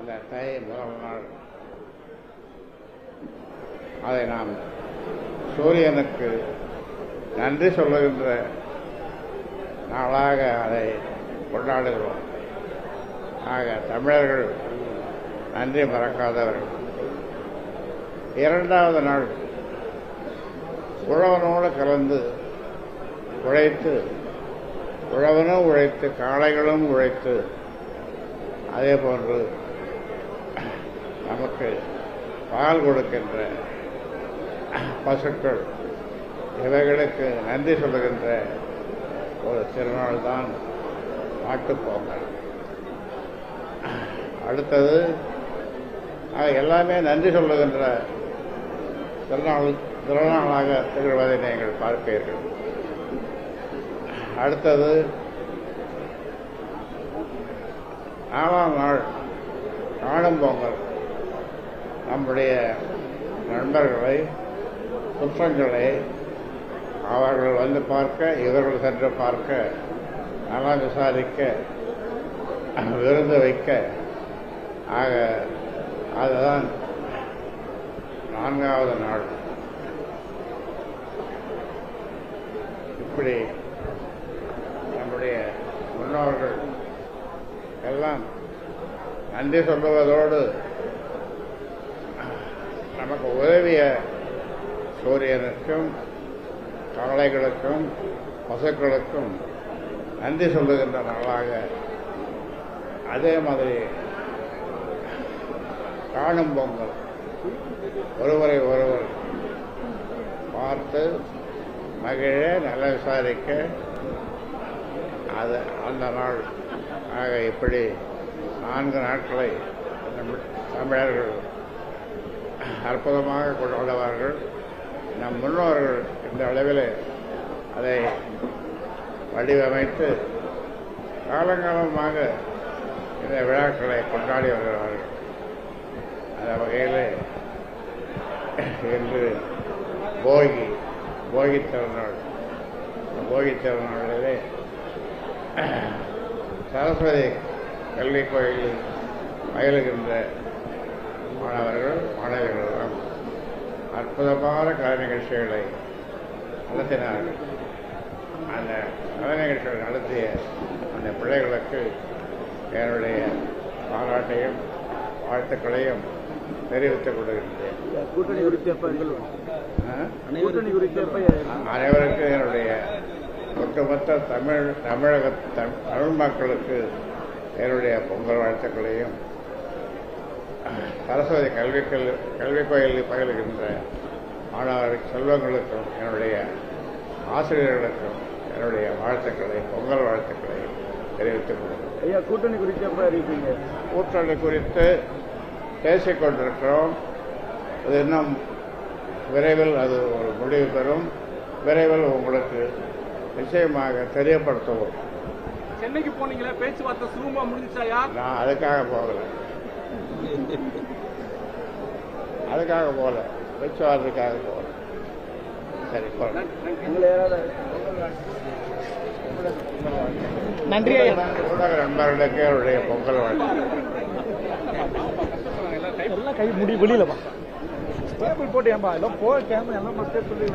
அந்த தை முதல் நாள் அதை நாம் சூரியனுக்கு நன்றி சொல்லுகின்ற நாளாக அதை கொண்டாடுகிறோம். ஆக தமிழர்கள் நன்றி மறக்காதவர்கள். இரண்டாவது நாள் உழவனோடு கலந்து உழைத்து, உழவனும் உழைத்து காளைகளும் உழைத்து, அதே போன்று நமக்கு பால் கொடுக்கின்ற பசுக்கள் இவைகளுக்கு நன்றி சொல்லுகின்ற ஒரு திருநாள் தான் மாட்டுப்பொங்கல். அடுத்தது எல்லாமே நன்றி சொல்லுகின்ற திருநாளாக திகழ்வதை நீங்கள் பார்ப்பீர்கள். அடுத்தது 4ஆம் நாள் காணும் பொங்கல். நம்முடைய நண்பர்களை, சுற்றங்களை அவர்கள் வந்து பார்க்க, இவர்கள் சென்று பார்க்க, நலம் விசாரிக்க, விருந்து வைக்க, ஆக அதுதான் 4வது நாள். இப்படி நம்முடைய முன்னோர்கள் எல்லாம் நன்றி சொல்லுவதோடு நமக்கு உதவிய சூரியனுக்கும் காளைகளுக்கும் பசுக்களுக்கும் நன்றி சொல்லுகின்ற நாளாக, அதே மாதிரி காணும் பொங்கல் ஒருவரை ஒருவர் பார்த்து மகிழ, நல விசாரிக்க அது அந்த நாள். ஆக இப்படி 4 நாட்களை தமிழர்கள் அற்புதமாக கொண்டாடுவார்கள். நம் முன்னோர்கள் இந்த அளவில் அதை வடிவமைத்து காலங்காலமாக இந்த விழாக்களை கொண்டாடி வருகிறார்கள். அந்த வகையில் இன்று போகி திருநாள். போகி திருநாளிலே சரஸ்வதி கல்விக் கோயிலில் பயிலுகின்ற மாணவர்கள் மாணவிகளெல்லாம் அற்புதமான கலை நிகழ்ச்சிகளை நடத்தினார்கள். அந்த கலை நிகழ்ச்சிகளை நடத்திய அந்த பிள்ளைகளுக்கு என்னுடைய பாராட்டையும் வாழ்த்துக்களையும் தெரிவித்துக் கொள்கின்றேன். அனைவருக்கும் என்னுடைய ஒட்டுமொத்த தமிழக தமிழ் மக்களுக்கு என்னுடைய பொங்கல் வாழ்த்துக்களையும், சரஸ்வதி கல்விக் கோயிலில் பயிலுகின்ற மாணவர் செல்வங்களுக்கும் என்னுடைய ஆசிரியர்களுக்கும் என்னுடைய வாழ்த்துக்களை, பொங்கல் வாழ்த்துக்களை தெரிவித்துக் கொள்கிறேன். ஐயா, கூட்டணி குறித்து எப்ப அறிவிப்பீங்க? கூட்டணி குறித்து பேசிக் கொண்டிருக்கிறோம். அது இன்னும் விரைவில் அது ஒரு முடிவு பெறும். விரைவில் உங்களுக்கு நிச்சயமாக தெரியப்படுத்துவோம். சென்னைக்கு போனீங்களா? பேச்சுவார்த்தை சுலபமா முடிஞ்சாயா? நான் அதுக்காக போகல, பேச்சுவார்த்தைக்காக போகல. சரி, நன்றி. ஊடக நண்பர்களுக்கு அவருடைய பொங்கல் வாழ்த்து. எல்லாம் கை முடி வெளியிலமா போட்டு ஏன்பா எல்லாம் போ கேமரா எல்லாம் மக்கள் சொல்லி